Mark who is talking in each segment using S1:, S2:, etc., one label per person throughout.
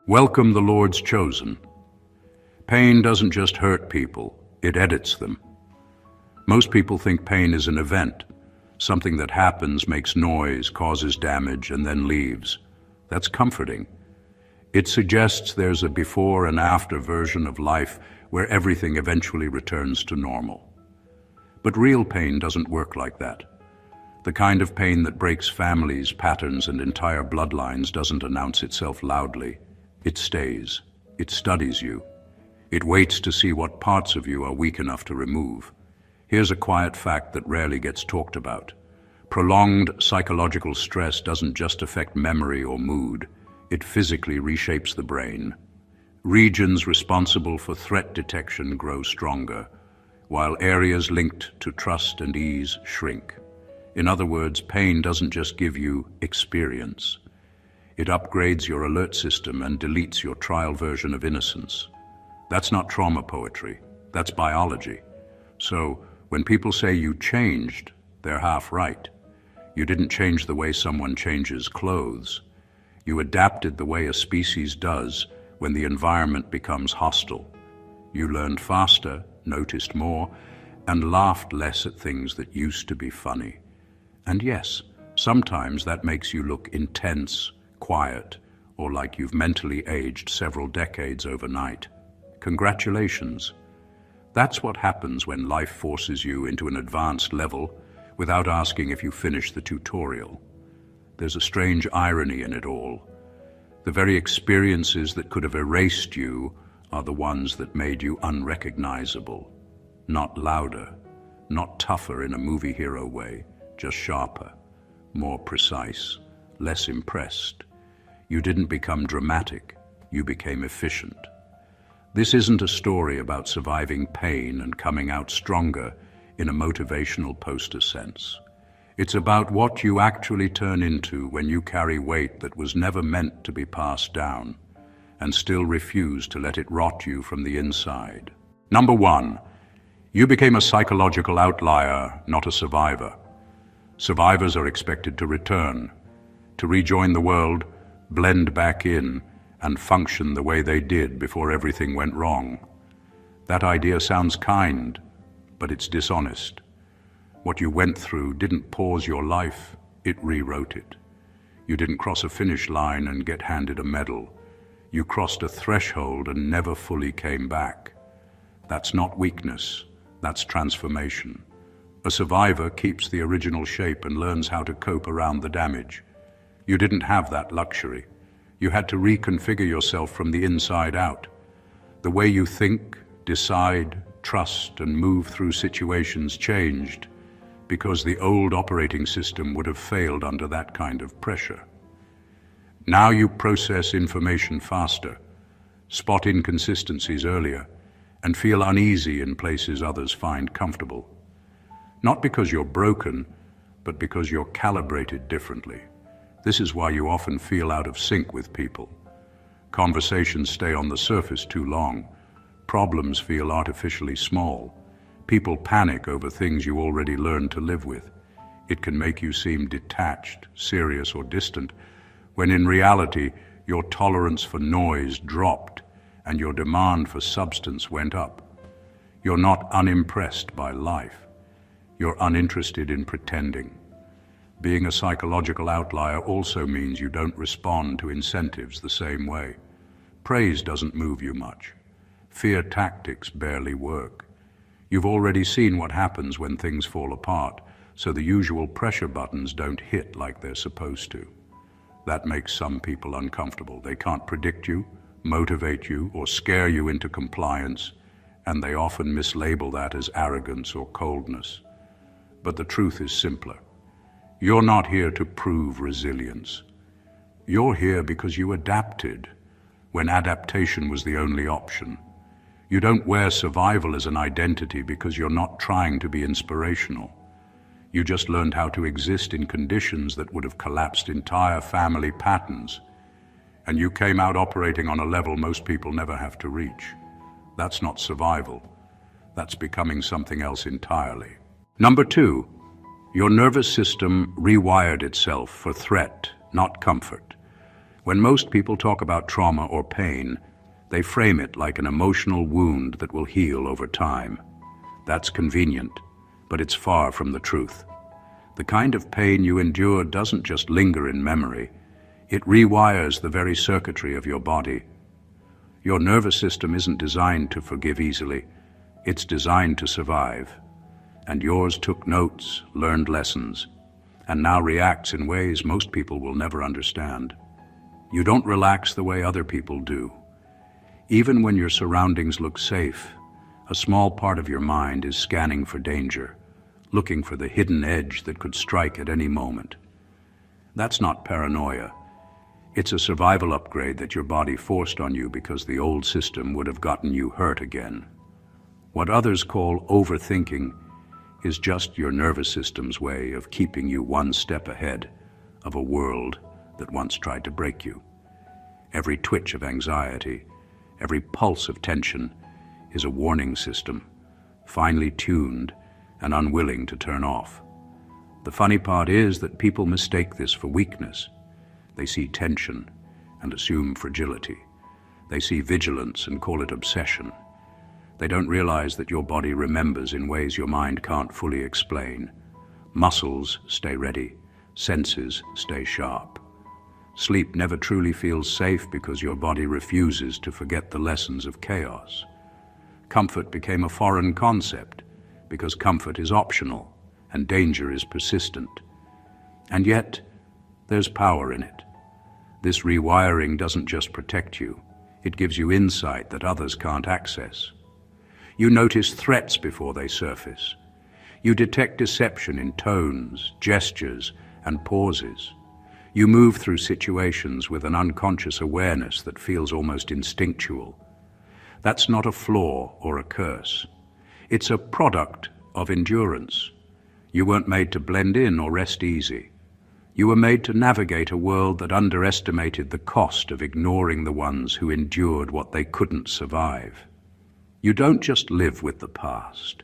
S1: Welcome the Lord's chosen. Pain doesn't just hurt people, it edits them. Most people think pain is an event, something that happens, makes noise, causes damage, and then leaves. That's comforting. It suggests there's a before and after version of life where everything eventually returns to normal. But real pain doesn't work like that. The kind of pain that breaks families, patterns, and entire bloodlines doesn't announce itself loudly. It stays. It studies you. It waits to see what parts of you are weak enough to remove. Here's a quiet fact that rarely gets talked about. Prolonged psychological stress doesn't just affect memory or mood. It physically reshapes the brain. Regions responsible for threat detection grow stronger, while areas linked to trust and ease shrink. In other words, pain doesn't just give you experience. It upgrades your alert system and deletes your trial version of innocence. That's not trauma poetry, that's biology. So, when people say you changed, they're half right. You didn't change the way someone changes clothes. You adapted the way a species does when the environment becomes hostile. You learned faster, noticed more, and laughed less at things that used to be funny. And yes, sometimes that makes you look intense, quiet, or like you've mentally aged several decades overnight. Congratulations. That's what happens when life forces you into an advanced level without asking if you finish the tutorial. There's a strange irony in it all. The very experiences that could have erased you are the ones that made you unrecognizable. Not louder, not tougher in a movie hero way, just sharper, more precise, less impressed. You didn't become dramatic, you became efficient. This isn't a story about surviving pain and coming out stronger in a motivational poster sense. It's about what you actually turn into when you carry weight that was never meant to be passed down and still refuse to let it rot you from the inside. Number 1, you became a psychological outlier, not a survivor. Survivors are expected to return, to rejoin the world, blend back in, and function the way they did before everything went wrong. That idea sounds kind, but it's dishonest. What you went through didn't pause your life, it rewrote it. You didn't cross a finish line and get handed a medal. You crossed a threshold and never fully came back. That's not weakness, that's transformation. A survivor keeps the original shape and learns how to cope around the damage. You didn't have that luxury. You had to reconfigure yourself from the inside out. The way you think, decide, trust, and move through situations changed because the old operating system would have failed under that kind of pressure. Now you process information faster, spot inconsistencies earlier, and feel uneasy in places others find comfortable. Not because you're broken, but because you're calibrated differently. This is why you often feel out of sync with people. Conversations stay on the surface too long. Problems feel artificially small. People panic over things you already learned to live with. It can make you seem detached, serious, or distant, when in reality, your tolerance for noise dropped and your demand for substance went up. You're not unimpressed by life. You're uninterested in pretending. Being a psychological outlier also means you don't respond to incentives the same way. Praise doesn't move you much. Fear tactics barely work. You've already seen what happens when things fall apart, so the usual pressure buttons don't hit like they're supposed to. That makes some people uncomfortable. They can't predict you, motivate you, or scare you into compliance, and they often mislabel that as arrogance or coldness. But the truth is simpler. You're not here to prove resilience. You're here because you adapted when adaptation was the only option. You don't wear survival as an identity because you're not trying to be inspirational. You just learned how to exist in conditions that would have collapsed entire family patterns. And you came out operating on a level most people never have to reach. That's not survival. That's becoming something else entirely. Number 2, your nervous system rewired itself for threat, not comfort. When most people talk about trauma or pain, they frame it like an emotional wound that will heal over time. That's convenient, but it's far from the truth. The kind of pain you endure doesn't just linger in memory. It rewires the very circuitry of your body. Your nervous system isn't designed to forgive easily. It's designed to survive. And yours took notes, learned lessons, and now reacts in ways most people will never understand. You don't relax the way other people do. Even when your surroundings look safe, a small part of your mind is scanning for danger, looking for the hidden edge that could strike at any moment. That's not paranoia. It's a survival upgrade that your body forced on you because the old system would have gotten you hurt again. What others call overthinking is just your nervous system's way of keeping you one step ahead of a world that once tried to break you. Every twitch of anxiety, every pulse of tension is a warning system, finely tuned and unwilling to turn off. The funny part is that people mistake this for weakness. They see tension and assume fragility. They see vigilance and call it obsession. They don't realize that your body remembers in ways your mind can't fully explain. Muscles stay ready, senses stay sharp. Sleep never truly feels safe because your body refuses to forget the lessons of chaos. Comfort became a foreign concept because comfort is optional and danger is persistent. And yet, there's power in it. This rewiring doesn't just protect you, it gives you insight that others can't access. You notice threats before they surface. You detect deception in tones, gestures, and pauses. You move through situations with an unconscious awareness that feels almost instinctual. That's not a flaw or a curse. It's a product of endurance. You weren't made to blend in or rest easy. You were made to navigate a world that underestimated the cost of ignoring the ones who endured what they couldn't survive. You don't just live with the past.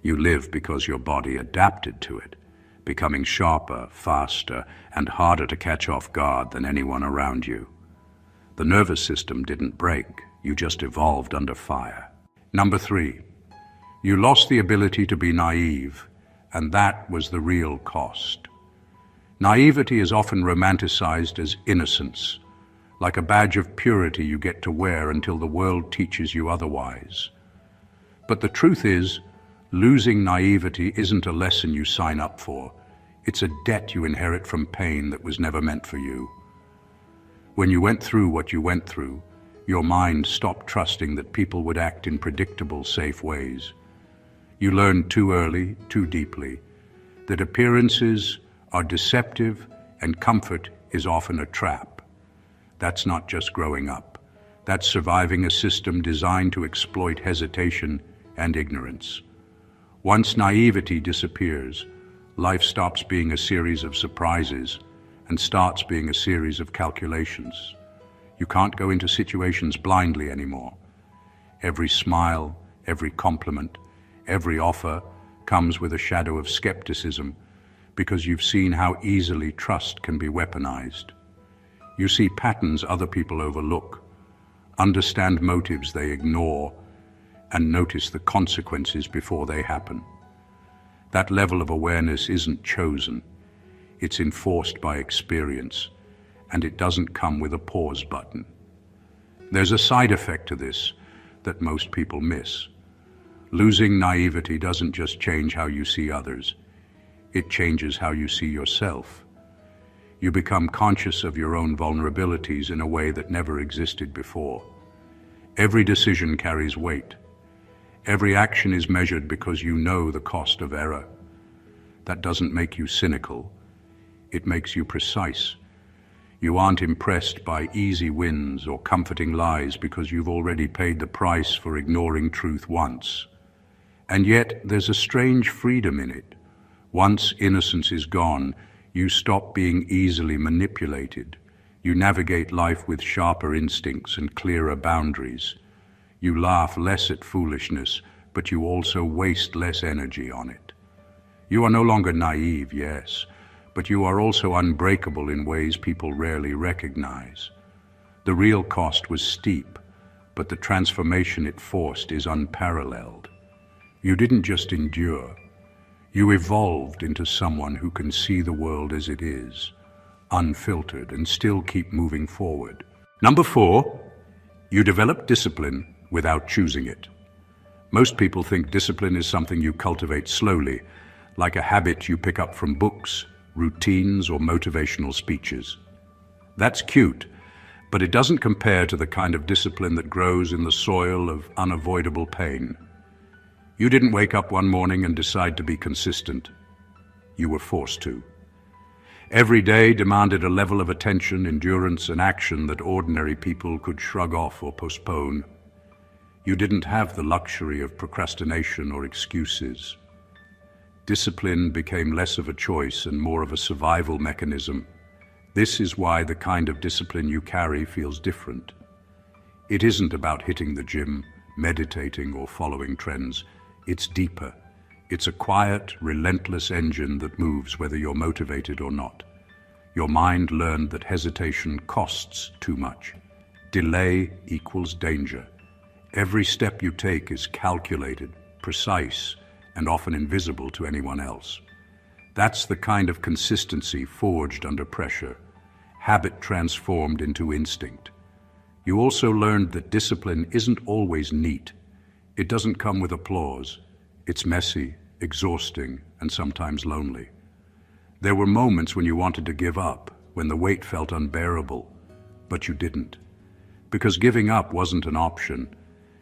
S1: You live because your body adapted to it, becoming sharper, faster, and harder to catch off guard than anyone around you. The nervous system didn't break, you just evolved under fire. Number 3, you lost the ability to be naive, and that was the real cost. Naivety is often romanticized as innocence, like a badge of purity you get to wear until the world teaches you otherwise. But the truth is, losing naivety isn't a lesson you sign up for. It's a debt you inherit from pain that was never meant for you. When you went through what you went through, your mind stopped trusting that people would act in predictable, safe ways. You learned too early, too deeply, that appearances are deceptive and comfort is often a trap. That's not just growing up. That's surviving a system designed to exploit hesitation and ignorance. Once naivety disappears, life stops being a series of surprises and starts being a series of calculations. You can't go into situations blindly anymore. Every smile, every compliment, every offer comes with a shadow of skepticism because you've seen how easily trust can be weaponized. You see patterns other people overlook, understand motives they ignore, and notice the consequences before they happen. That level of awareness isn't chosen. It's enforced by experience, and it doesn't come with a pause button. There's a side effect to this that most people miss. Losing naivety doesn't just change how you see others. It changes how you see yourself. You become conscious of your own vulnerabilities in a way that never existed before. Every decision carries weight. Every action is measured because you know the cost of error. That doesn't make you cynical. It makes you precise. You aren't impressed by easy wins or comforting lies because you've already paid the price for ignoring truth once. And yet, there's a strange freedom in it. Once innocence is gone, you stop being easily manipulated. You navigate life with sharper instincts and clearer boundaries. You laugh less at foolishness, but you also waste less energy on it. You are no longer naive, yes, but you are also unbreakable in ways people rarely recognize. The real cost was steep, but the transformation it forced is unparalleled. You didn't just endure. You evolved into someone who can see the world as it is, unfiltered, and still keep moving forward. Number 4, you develop discipline without choosing it. Most people think discipline is something you cultivate slowly, like a habit you pick up from books, routines, or motivational speeches. That's cute, but it doesn't compare to the kind of discipline that grows in the soil of unavoidable pain. You didn't wake up one morning and decide to be consistent. You were forced to. Every day demanded a level of attention, endurance, and action that ordinary people could shrug off or postpone. You didn't have the luxury of procrastination or excuses. Discipline became less of a choice and more of a survival mechanism. This is why the kind of discipline you carry feels different. It isn't about hitting the gym, meditating, or following trends. It's deeper. It's a quiet, relentless engine that moves whether you're motivated or not. Your mind learned that hesitation costs too much. Delay equals danger. Every step you take is calculated, precise, and often invisible to anyone else. That's the kind of consistency forged under pressure, habit transformed into instinct. You also learned that discipline isn't always neat. It doesn't come with applause. It's messy, exhausting, and sometimes lonely. There were moments when you wanted to give up, when the weight felt unbearable, but you didn't. Because giving up wasn't an option,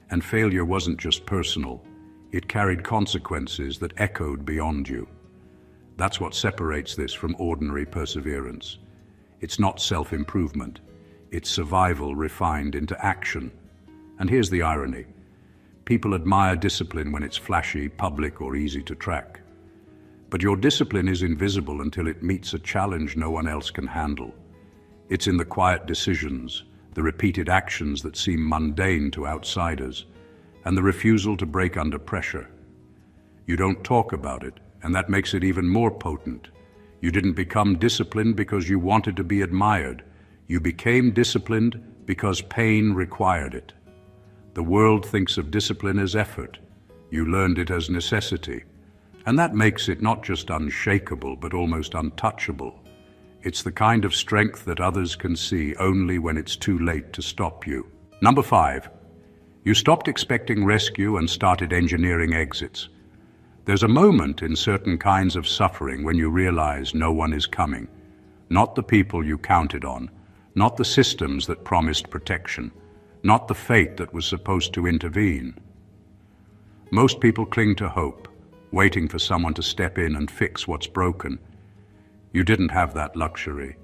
S1: and failure wasn't just personal. It carried consequences that echoed beyond you. That's what separates this from ordinary perseverance. It's not self-improvement. It's survival refined into action. And here's the irony. People admire discipline when it's flashy, public, or easy to track. But your discipline is invisible until it meets a challenge no one else can handle. It's in the quiet decisions, the repeated actions that seem mundane to outsiders, and the refusal to break under pressure. You don't talk about it, and that makes it even more potent. You didn't become disciplined because you wanted to be admired. You became disciplined because pain required it. The world thinks of discipline as effort. You learned it as necessity. And that makes it not just unshakable, but almost untouchable. It's the kind of strength that others can see only when it's too late to stop you. Number 5, you stopped expecting rescue and started engineering exits. There's a moment in certain kinds of suffering when you realize no one is coming. Not the people you counted on, not the systems that promised protection, not the fate that was supposed to intervene. Most people cling to hope, waiting for someone to step in and fix what's broken. You didn't have that luxury.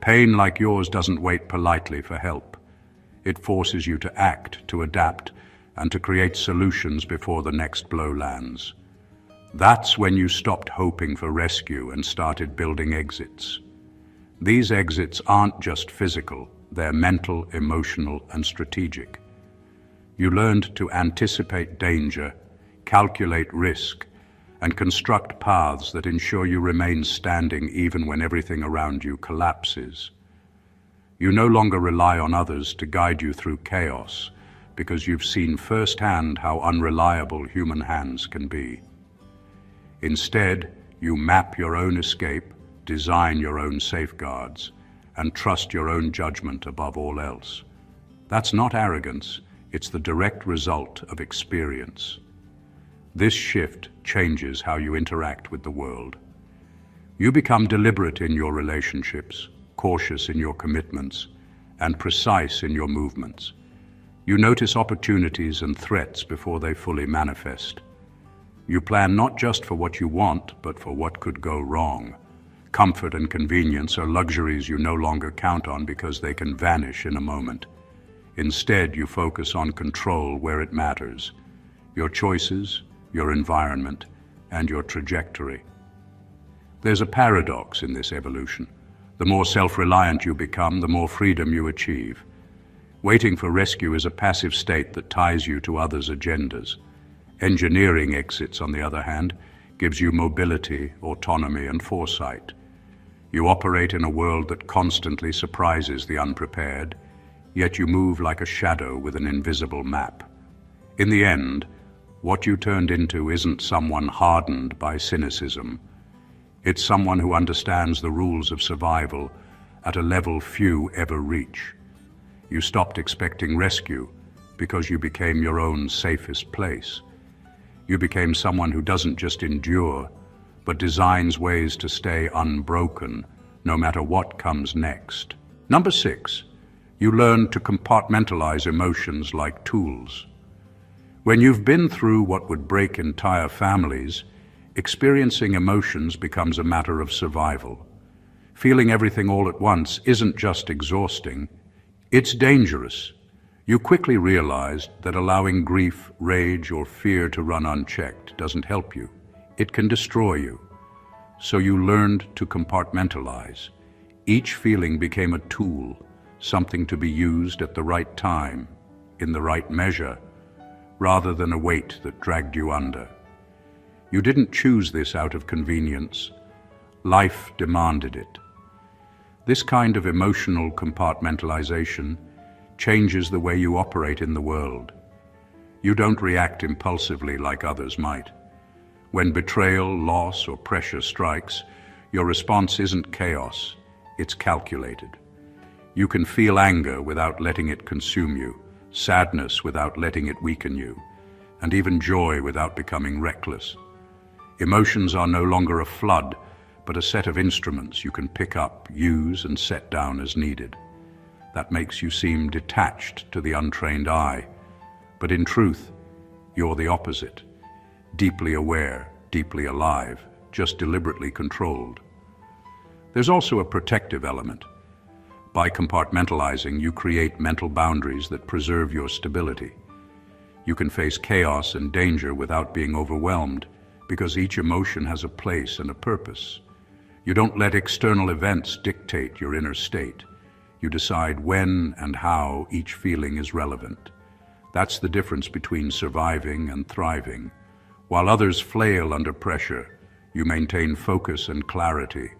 S1: Pain like yours doesn't wait politely for help. It forces you to act, to adapt, and to create solutions before the next blow lands. That's when you stopped hoping for rescue and started building exits. These exits aren't just physical, they're mental, emotional, and strategic. You learned to anticipate danger, calculate risk, and construct paths that ensure you remain standing even when everything around you collapses. You no longer rely on others to guide you through chaos, because you've seen firsthand how unreliable human hands can be. Instead, you map your own escape, design your own safeguards, and trust your own judgment above all else. That's not arrogance, it's the direct result of experience. This shift changes how you interact with the world. You become deliberate in your relationships, cautious in your commitments, and precise in your movements. You notice opportunities and threats before they fully manifest. You plan not just for what you want, but for what could go wrong. Comfort and convenience are luxuries you no longer count on because they can vanish in a moment. Instead, you focus on control where it matters. Your choices, your environment, and your trajectory. There's a paradox in this evolution. The more self-reliant you become, the more freedom you achieve. Waiting for rescue is a passive state that ties you to others' agendas. Engineering exits, on the other hand, gives you mobility, autonomy, and foresight. You operate in a world that constantly surprises the unprepared, yet you move like a shadow with an invisible map. In the end, what you turned into isn't someone hardened by cynicism. It's someone who understands the rules of survival at a level few ever reach. You stopped expecting rescue because you became your own safest place. You became someone who doesn't just endure, but designs ways to stay unbroken no matter what comes next. Number 6, you learn to compartmentalize emotions like tools. When you've been through what would break entire families, experiencing emotions becomes a matter of survival. Feeling everything all at once isn't just exhausting, it's dangerous. You quickly realized that allowing grief, rage, or fear to run unchecked doesn't help you. It can destroy you. So you learned to compartmentalize. Each feeling became a tool, something to be used at the right time, in the right measure, rather than a weight that dragged you under. You didn't choose this out of convenience. Life demanded it. This kind of emotional compartmentalization changes the way you operate in the world. You don't react impulsively like others might. When betrayal, loss, or pressure strikes, your response isn't chaos, it's calculated. You can feel anger without letting it consume you, sadness without letting it weaken you, and even joy without becoming reckless. Emotions are no longer a flood, but a set of instruments you can pick up, use, and set down as needed. That makes you seem detached to the untrained eye, but in truth, you're the opposite. Deeply aware, deeply alive, just deliberately controlled. There's also a protective element. By compartmentalizing, you create mental boundaries that preserve your stability. You can face chaos and danger without being overwhelmed, because each emotion has a place and a purpose. You don't let external events dictate your inner state. You decide when and how each feeling is relevant. That's the difference between surviving and thriving. While others flail under pressure, you maintain focus and clarity.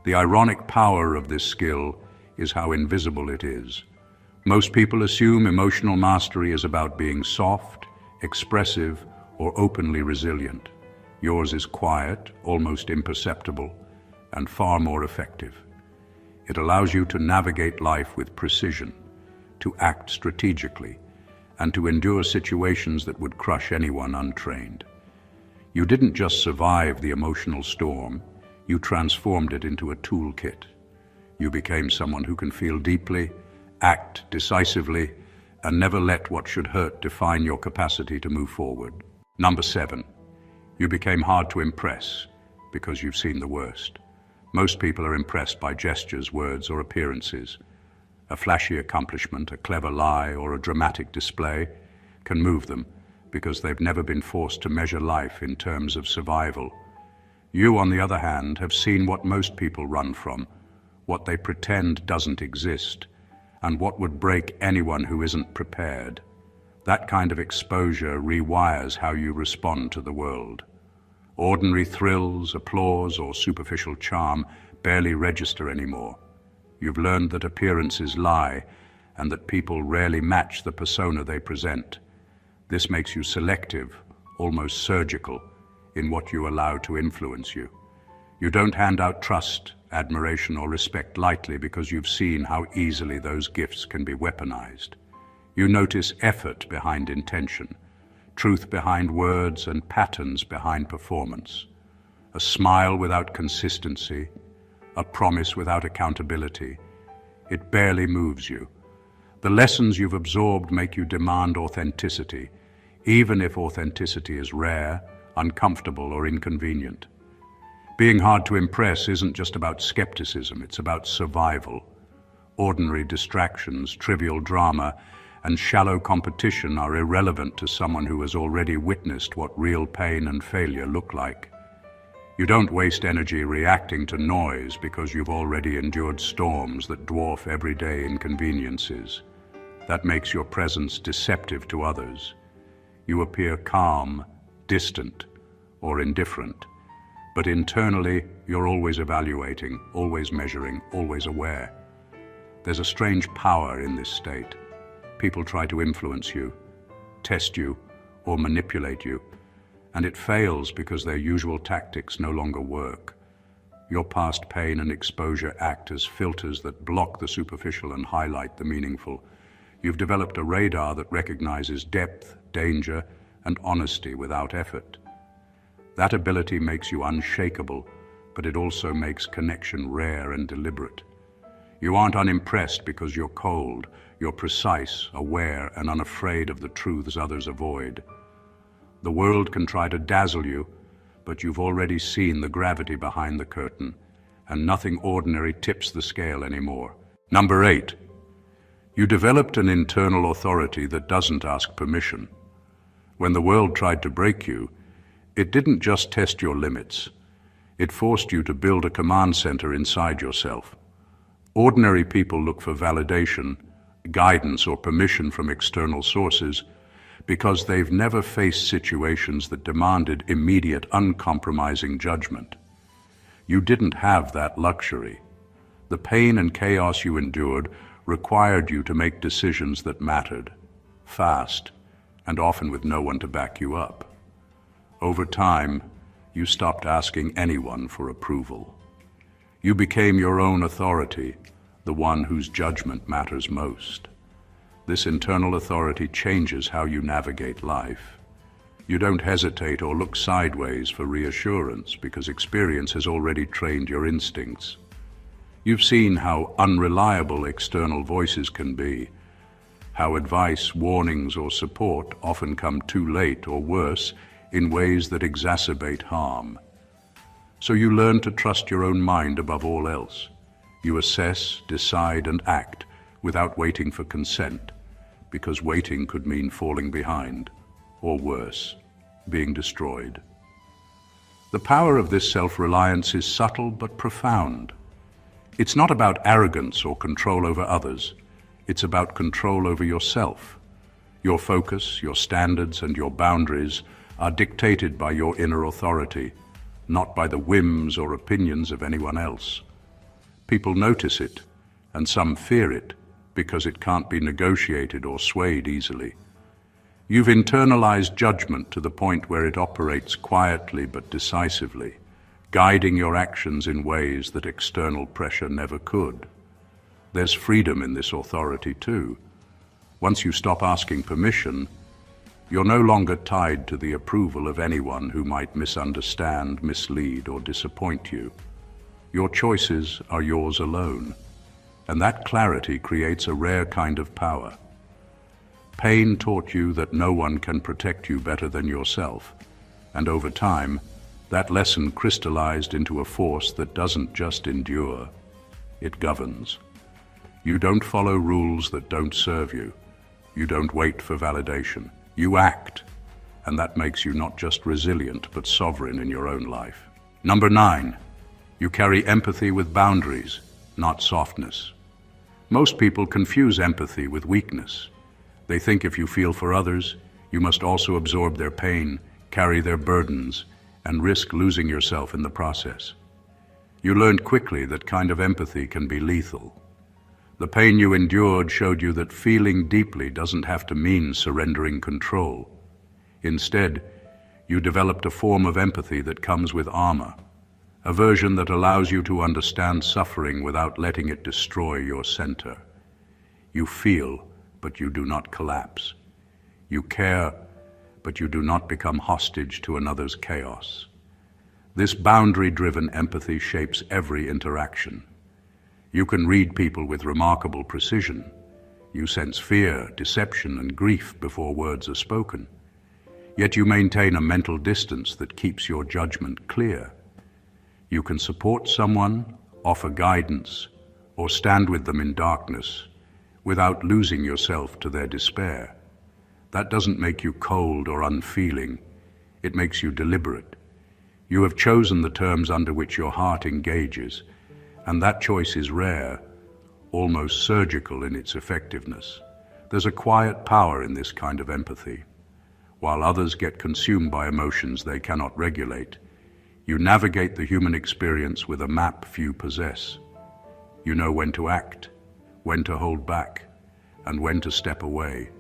S1: The ironic power of this skill is how invisible it is. Most people assume emotional mastery is about being soft, expressive, or openly resilient. Yours is quiet, almost imperceptible, and far more effective. It allows you to navigate life with precision, to act strategically, and to endure situations that would crush anyone untrained. You didn't just survive the emotional storm, you transformed it into a toolkit. You became someone who can feel deeply, act decisively, and never let what should hurt define your capacity to move forward. Number 7, you became hard to impress because you've seen the worst. Most people are impressed by gestures, words, or appearances. A flashy accomplishment, a clever lie, or a dramatic display can move them because they've never been forced to measure life in terms of survival. You, on the other hand, have seen what most people run from, what they pretend doesn't exist, and what would break anyone who isn't prepared. That kind of exposure rewires how you respond to the world. Ordinary thrills, applause, or superficial charm barely register anymore. You've learned that appearances lie, and that people rarely match the persona they present. This makes you selective, almost surgical, in what you allow to influence you. You don't hand out trust, admiration, or respect lightly because you've seen how easily those gifts can be weaponized. You notice effort behind intention, truth behind words, and patterns behind performance. A smile without consistency, a promise without accountability. It barely moves you. The lessons you've absorbed make you demand authenticity, even if authenticity is rare, uncomfortable, or inconvenient. Being hard to impress isn't just about skepticism, it's about survival. Ordinary distractions, trivial drama, and shallow competition are irrelevant to someone who has already witnessed what real pain and failure look like. You don't waste energy reacting to noise because you've already endured storms that dwarf everyday inconveniences. That makes your presence deceptive to others. You appear calm, distant, or indifferent, but internally you're always evaluating, always measuring, always aware. There's a strange power in this state. People try to influence you, test you, or manipulate you, and it fails because their usual tactics no longer work. Your past pain and exposure act as filters that block the superficial and highlight the meaningful. You've developed a radar that recognizes depth, danger, and honesty without effort. That ability makes you unshakable, but it also makes connection rare and deliberate. You aren't unimpressed because you're cold. You're precise, aware, and unafraid of the truths others avoid. The world can try to dazzle you, but you've already seen the gravity behind the curtain, and nothing ordinary tips the scale anymore. Number 8. You developed an internal authority that doesn't ask permission. When the world tried to break you, it didn't just test your limits. It forced you to build a command center inside yourself. Ordinary people look for validation, guidance, or permission from external sources because they've never faced situations that demanded immediate, uncompromising judgment. You didn't have that luxury. The pain and chaos you endured required you to make decisions that mattered, fast, and often with no one to back you up. Over time, you stopped asking anyone for approval. You became your own authority, the one whose judgment matters most. This internal authority changes how you navigate life. You don't hesitate or look sideways for reassurance because experience has already trained your instincts. You've seen how unreliable external voices can be, how advice, warnings, or support often come too late or worse, in ways that exacerbate harm. So you learn to trust your own mind above all else. You assess, decide, and act without waiting for consent, because waiting could mean falling behind, or worse, being destroyed. The power of this self-reliance is subtle but profound. It's not about arrogance or control over others. It's about control over yourself. Your focus, your standards, and your boundaries are dictated by your inner authority, not by the whims or opinions of anyone else. People notice it, and some fear it, because it can't be negotiated or swayed easily. You've internalized judgment to the point where it operates quietly but decisively, guiding your actions in ways that external pressure never could. There's freedom in this authority too. Once you stop asking permission, you're no longer tied to the approval of anyone who might misunderstand, mislead, or disappoint you. Your choices are yours alone, and that clarity creates a rare kind of power. Pain taught you that no one can protect you better than yourself, and over time, that lesson crystallized into a force that doesn't just endure, it governs. You don't follow rules that don't serve you. You don't wait for validation. You act, and that makes you not just resilient, but sovereign in your own life. Number 9, you carry empathy with boundaries, not softness. Most people confuse empathy with weakness. They think if you feel for others, you must also absorb their pain, carry their burdens, and risk losing yourself in the process. You learned quickly that kind of empathy can be lethal. The pain you endured showed you that feeling deeply doesn't have to mean surrendering control. Instead, you developed a form of empathy that comes with armor, a version that allows you to understand suffering without letting it destroy your center. You feel, but you do not collapse. You care, but you do not become hostage to another's chaos. This boundary-driven empathy shapes every interaction. You can read people with remarkable precision. You sense fear, deception, and grief before words are spoken. Yet you maintain a mental distance that keeps your judgment clear. You can support someone, offer guidance, or stand with them in darkness without losing yourself to their despair. That doesn't make you cold or unfeeling. It makes you deliberate. You have chosen the terms under which your heart engages, and that choice is rare, almost surgical in its effectiveness. There's a quiet power in this kind of empathy. While others get consumed by emotions they cannot regulate, you navigate the human experience with a map few possess. You know when to act, when to hold back, and when to step away,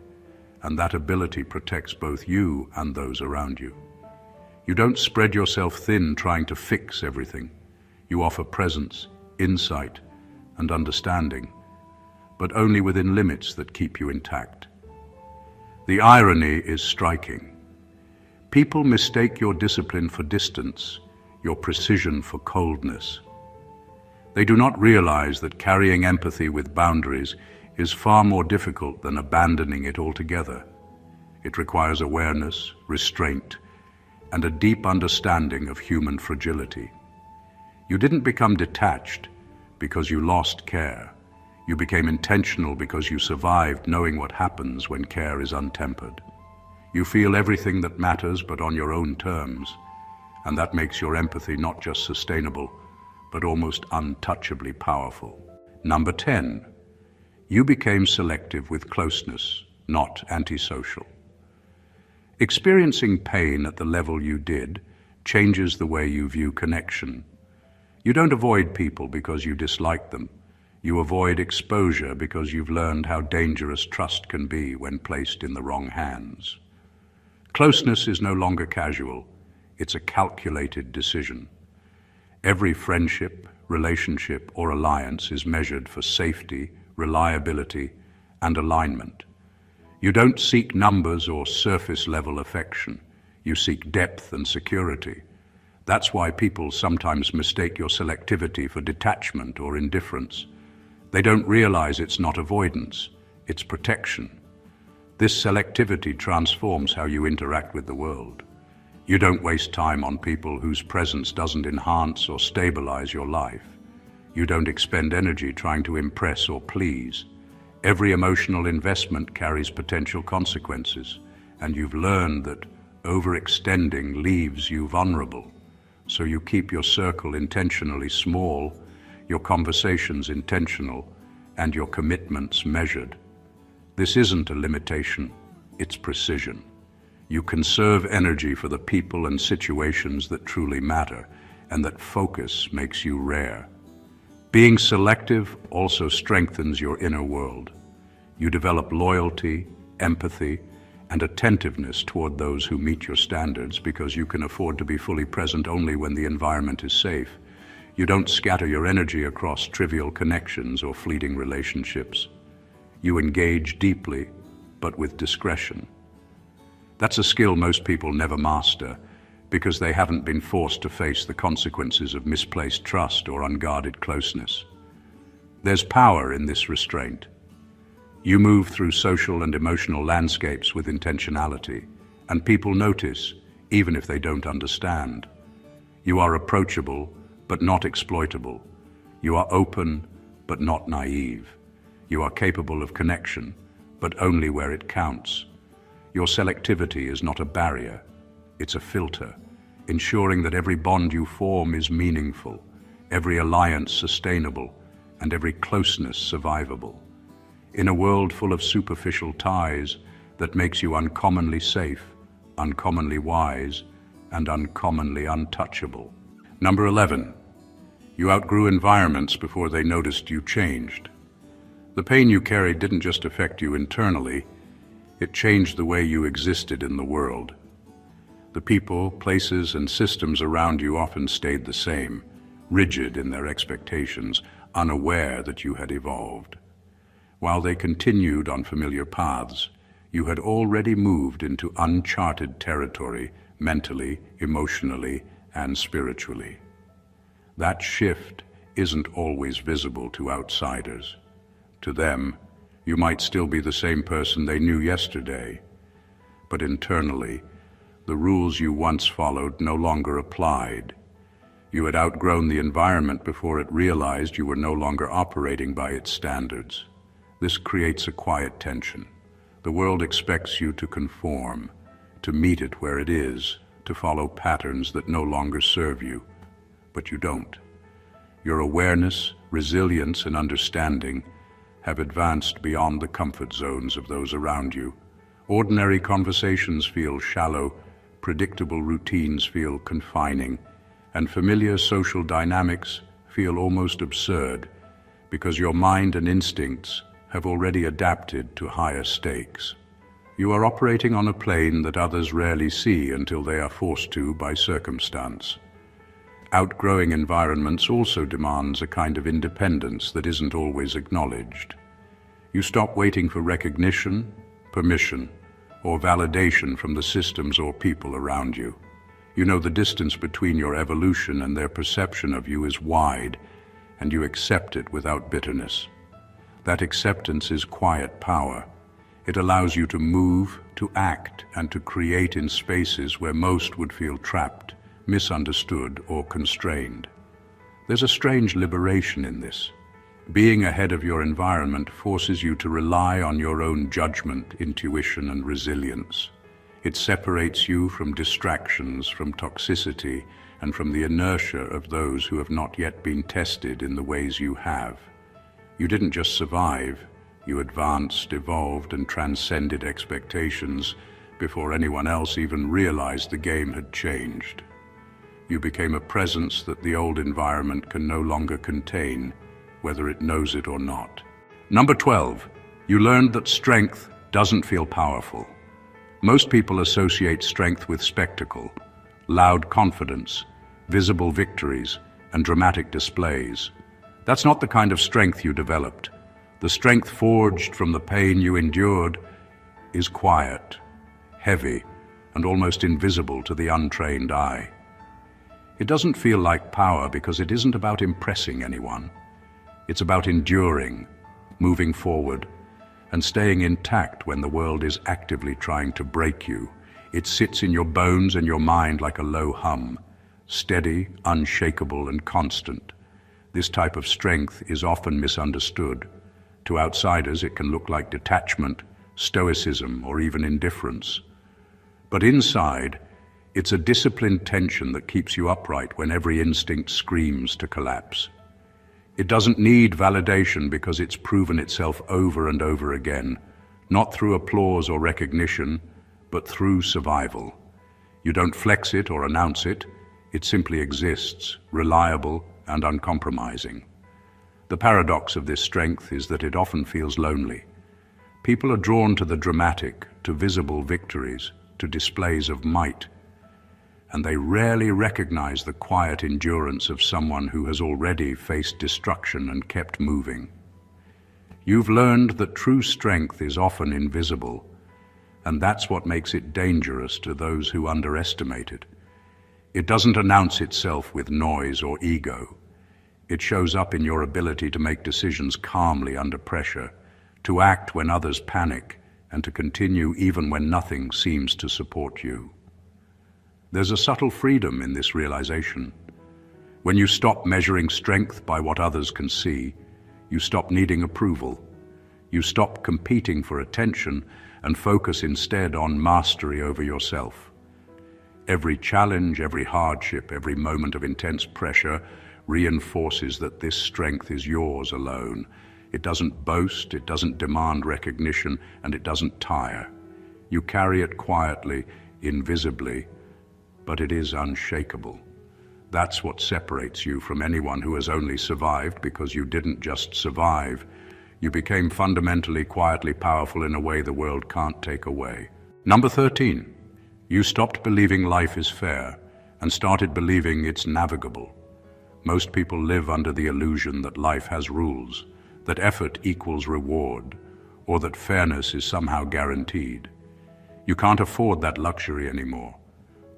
S1: and that ability protects both you and those around you. You don't spread yourself thin trying to fix everything. You offer presence, insight, and understanding, but only within limits that keep you intact. The irony is striking. People mistake your discipline for distance, your precision for coldness. They do not realize that carrying empathy with boundaries is far more difficult than abandoning it altogether. It requires awareness, restraint, and a deep understanding of human fragility. You didn't become detached because you lost care. You became intentional because you survived knowing what happens when care is untempered. You feel everything that matters but on your own terms, and that makes your empathy not just sustainable, but almost untouchably powerful. Number 10, you became selective with closeness, not antisocial. Experiencing pain at the level you did changes the way you view connection. You don't avoid people because you dislike them. You avoid exposure because you've learned how dangerous trust can be when placed in the wrong hands. Closeness is no longer casual. It's a calculated decision. Every friendship, relationship, or alliance is measured for safety, reliability, and alignment. You don't seek numbers or surface-level affection. You seek depth and security. That's why people sometimes mistake your selectivity for detachment or indifference. They don't realize it's not avoidance, it's protection. This selectivity transforms how you interact with the world. You don't waste time on people whose presence doesn't enhance or stabilize your life. You don't expend energy trying to impress or please. Every emotional investment carries potential consequences, and you've learned that overextending leaves you vulnerable. So you keep your circle intentionally small, your conversations intentional, and your commitments measured. This isn't a limitation, it's precision. You conserve energy for the people and situations that truly matter, and that focus makes you rare. Being selective also strengthens your inner world. You develop loyalty, empathy, and attentiveness toward those who meet your standards because you can afford to be fully present only when the environment is safe. You don't scatter your energy across trivial connections or fleeting relationships. You engage deeply, but with discretion. That's a skill most people never master because they haven't been forced to face the consequences of misplaced trust or unguarded closeness. There's power in this restraint. You move through social and emotional landscapes with intentionality, and people notice, even if they don't understand. You are approachable, but not exploitable. You are open, but not naive. You are capable of connection, but only where it counts. Your selectivity is not a barrier, it's a filter, ensuring that every bond you form is meaningful, every alliance sustainable, and every closeness survivable. In a world full of superficial ties that makes you uncommonly safe, uncommonly wise, and uncommonly untouchable. Number 11, you outgrew environments before they noticed you changed. The pain you carried didn't just affect you internally, it changed the way you existed in the world. The people, places, and systems around you often stayed the same, rigid in their expectations, unaware that you had evolved. While they continued on familiar paths, you had already moved into uncharted territory mentally, emotionally, and spiritually. That shift isn't always visible to outsiders. To them, you might still be the same person they knew yesterday, but internally, the rules you once followed no longer applied. You had outgrown the environment before it realized you were no longer operating by its standards. This creates a quiet tension. The world expects you to conform, to meet it where it is, to follow patterns that no longer serve you. But you don't. Your awareness, resilience, and understanding have advanced beyond the comfort zones of those around you. Ordinary conversations feel shallow, predictable routines feel confining, and familiar social dynamics feel almost absurd because your mind and instincts have already adapted to higher stakes. You are operating on a plane that others rarely see until they are forced to by circumstance. Outgrowing environments also demands a kind of independence that isn't always acknowledged. You stop waiting for recognition, permission, or validation from the systems or people around you. You know the distance between your evolution and their perception of you is wide, and you accept it without bitterness. That acceptance is quiet power. It allows you to move, to act, and to create in spaces where most would feel trapped, misunderstood, or constrained. There's a strange liberation in this. Being ahead of your environment forces you to rely on your own judgment, intuition, and resilience. It separates you from distractions, from toxicity, and from the inertia of those who have not yet been tested in the ways you have. You didn't just survive, you advanced, evolved, and transcended expectations before anyone else even realized the game had changed. You became a presence that the old environment can no longer contain, whether it knows it or not. Number 12, you learned that strength doesn't feel powerful. Most people associate strength with spectacle, loud confidence, visible victories, and dramatic displays. That's not the kind of strength you developed. The strength forged from the pain you endured is quiet, heavy, and almost invisible to the untrained eye. It doesn't feel like power because it isn't about impressing anyone. It's about enduring, moving forward, and staying intact when the world is actively trying to break you. It sits in your bones and your mind like a low hum, steady, unshakable, and constant. This type of strength is often misunderstood. To outsiders, it can look like detachment, stoicism, or even indifference. But inside, it's a disciplined tension that keeps you upright when every instinct screams to collapse. It doesn't need validation because it's proven itself over and over again, not through applause or recognition, but through survival. You don't flex it or announce it, it simply exists, reliable and uncompromising. The paradox of this strength is that it often feels lonely. People are drawn to the dramatic, to visible victories, to displays of might, and they rarely recognize the quiet endurance of someone who has already faced destruction and kept moving. You've learned that true strength is often invisible, and that's what makes it dangerous to those who underestimate it. It doesn't announce itself with noise or ego. It shows up in your ability to make decisions calmly under pressure, to act when others panic, and to continue even when nothing seems to support you. There's a subtle freedom in this realization. When you stop measuring strength by what others can see, you stop needing approval. You stop competing for attention and focus instead on mastery over yourself. Every challenge, every hardship, every moment of intense pressure reinforces that this strength is yours alone. It doesn't boast, it doesn't demand recognition, and it doesn't tire. You carry it quietly, invisibly, but it is unshakable. That's what separates you from anyone who has only survived because you didn't just survive. You became fundamentally, quietly powerful in a way the world can't take away. Number 13, you stopped believing life is fair and started believing it's navigable. Most people live under the illusion that life has rules, that effort equals reward, or that fairness is somehow guaranteed. You can't afford that luxury anymore.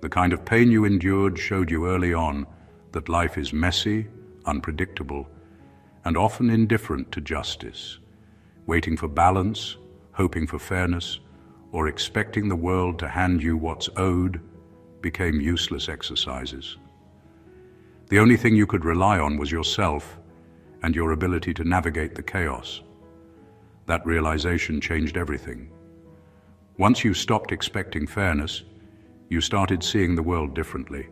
S1: The kind of pain you endured showed you early on that life is messy, unpredictable, and often indifferent to justice. Waiting for balance, hoping for fairness, or expecting the world to hand you what's owed became useless exercises. The only thing you could rely on was yourself and your ability to navigate the chaos. That realization changed everything. Once you stopped expecting fairness, you started seeing the world differently.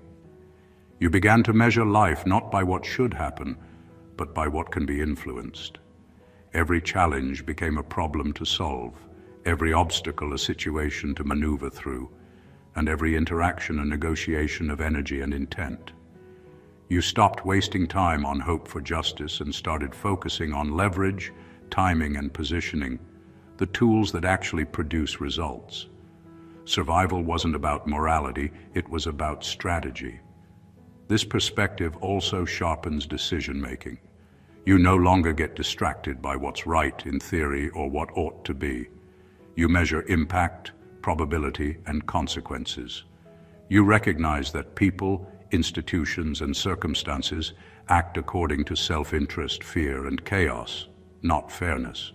S1: You began to measure life not by what should happen, but by what can be influenced. Every challenge became a problem to solve, every obstacle a situation to maneuver through, and every interaction a negotiation of energy and intent. You stopped wasting time on hope for justice and started focusing on leverage, timing, and positioning, the tools that actually produce results. Survival wasn't about morality, it was about strategy. This perspective also sharpens decision-making. You no longer get distracted by what's right in theory or what ought to be. You measure impact, probability, and consequences. You recognize that people, institutions, and circumstances act according to self-interest, fear, and chaos, not fairness.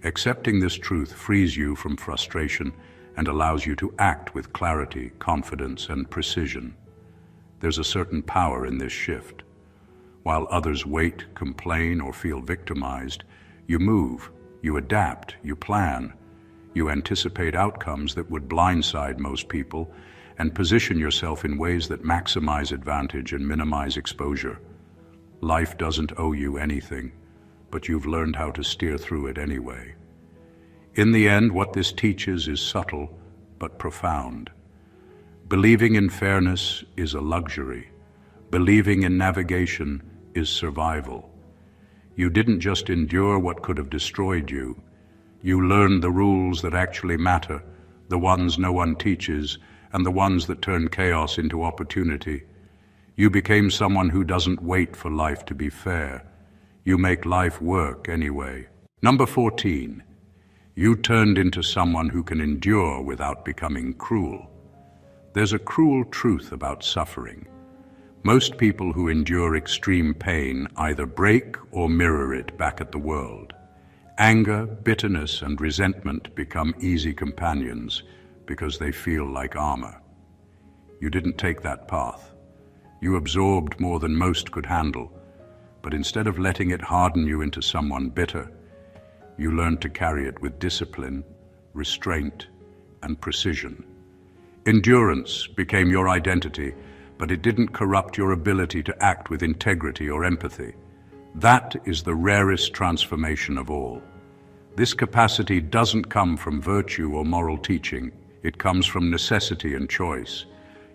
S1: Accepting this truth frees you from frustration and allows you to act with clarity, confidence, and precision. There's a certain power in this shift. While others wait, complain, or feel victimized, you move, you adapt, you plan, you anticipate outcomes that would blindside most people, and position yourself in ways that maximize advantage and minimize exposure. Life doesn't owe you anything, but you've learned how to steer through it anyway. In the end, what this teaches is subtle but profound. Believing in fairness is a luxury. Believing in navigation is survival. You didn't just endure what could have destroyed you. You learned the rules that actually matter, the ones no one teaches, and the ones that turn chaos into opportunity. You became someone who doesn't wait for life to be fair. You make life work anyway. Number 14. You turned into someone who can endure without becoming cruel. There's a cruel truth about suffering. Most people who endure extreme pain either break or mirror it back at the world. Anger, bitterness, and resentment become easy companions because they feel like armor. You didn't take that path. You absorbed more than most could handle, but instead of letting it harden you into someone bitter, you learned to carry it with discipline, restraint, and precision. Endurance became your identity, but it didn't corrupt your ability to act with integrity or empathy. That is the rarest transformation of all. This capacity doesn't come from virtue or moral teaching. It comes from necessity and choice.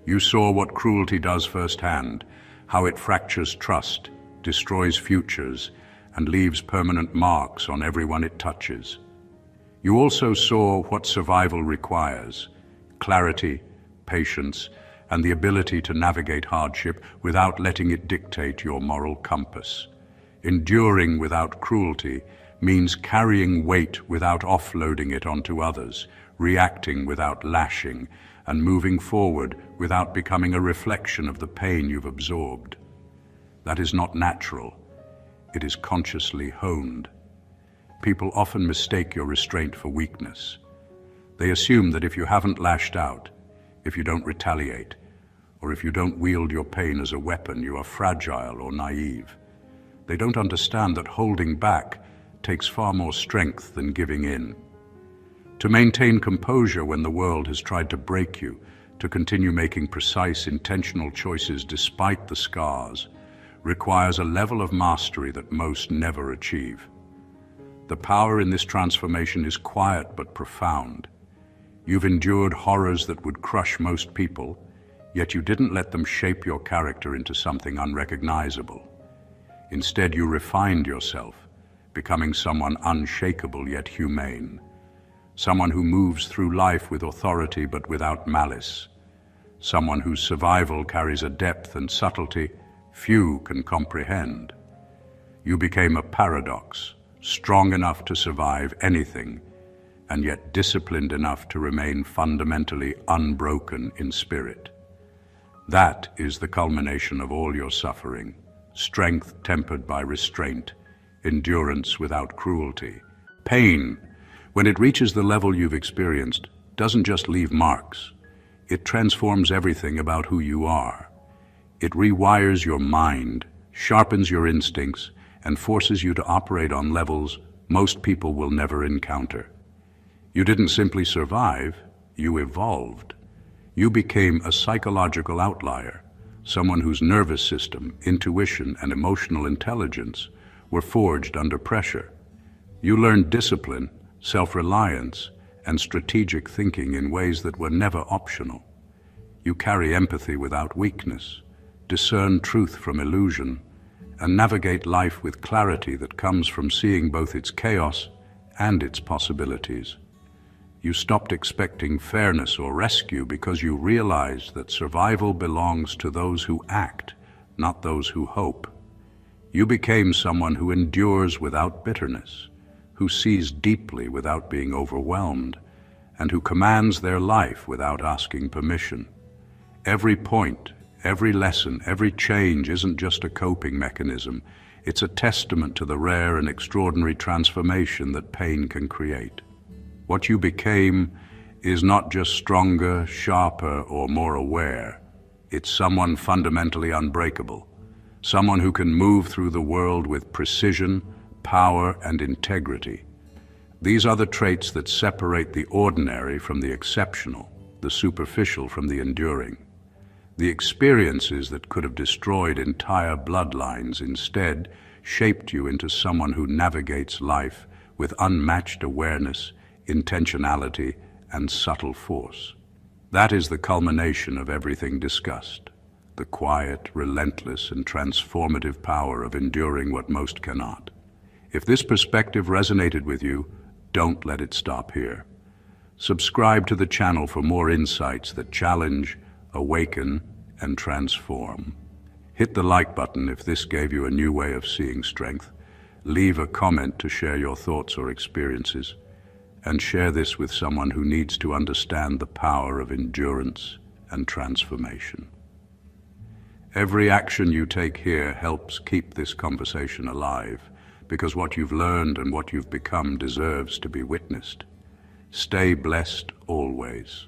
S1: You saw what cruelty does firsthand, how it fractures trust, destroys futures, and leaves permanent marks on everyone it touches. You also saw what survival requires: clarity, patience, and the ability to navigate hardship without letting it dictate your moral compass. Enduring without cruelty means carrying weight without offloading it onto others, reacting without lashing, and moving forward without becoming a reflection of the pain you've absorbed. That is not natural. It is consciously honed. People often mistake your restraint for weakness. They assume that if you haven't lashed out, if you don't retaliate, or if you don't wield your pain as a weapon, you are fragile or naive. They don't understand that holding back takes far more strength than giving in. To maintain composure when the world has tried to break you, to continue making precise, intentional choices despite the scars, requires a level of mastery that most never achieve. The power in this transformation is quiet but profound. You've endured horrors that would crush most people, yet you didn't let them shape your character into something unrecognizable. Instead, you refined yourself, becoming someone unshakable yet humane. Someone who moves through life with authority but without malice. Someone whose survival carries a depth and subtlety few can comprehend. You became a paradox, strong enough to survive anything, and yet disciplined enough to remain fundamentally unbroken in spirit. That is the culmination of all your suffering: strength tempered by restraint, endurance without cruelty. Pain, when it reaches the level you've experienced, doesn't just leave marks. It transforms everything about who you are. It rewires your mind, sharpens your instincts, and forces you to operate on levels most people will never encounter. You didn't simply survive, you evolved. You became a psychological outlier, someone whose nervous system, intuition, and emotional intelligence were forged under pressure. You learned discipline, self-reliance, and strategic thinking in ways that were never optional. You carry empathy without weakness, discern truth from illusion, and navigate life with clarity that comes from seeing both its chaos and its possibilities. You stopped expecting fairness or rescue because you realized that survival belongs to those who act, not those who hope. You became someone who endures without bitterness, who sees deeply without being overwhelmed, and who commands their life without asking permission. Every point, every lesson, every change isn't just a coping mechanism. It's a testament to the rare and extraordinary transformation that pain can create. What you became is not just stronger, sharper, or more aware. It's someone fundamentally unbreakable, someone who can move through the world with precision, power, and integrity. These are the traits that separate the ordinary from the exceptional, the superficial from the enduring. The experiences that could have destroyed entire bloodlines instead shaped you into someone who navigates life with unmatched awareness, intentionality, and subtle force. That is the culmination of everything discussed, the quiet, relentless, and transformative power of enduring what most cannot. If this perspective resonated with you, don't let it stop here. Subscribe to the channel for more insights that challenge, awaken, and transform. Hit the like button if this gave you a new way of seeing strength. Leave a comment to share your thoughts or experiences, and share this with someone who needs to understand the power of endurance and transformation. Every action you take here helps keep this conversation alive, because what you've learned and what you've become deserves to be witnessed. Stay blessed always.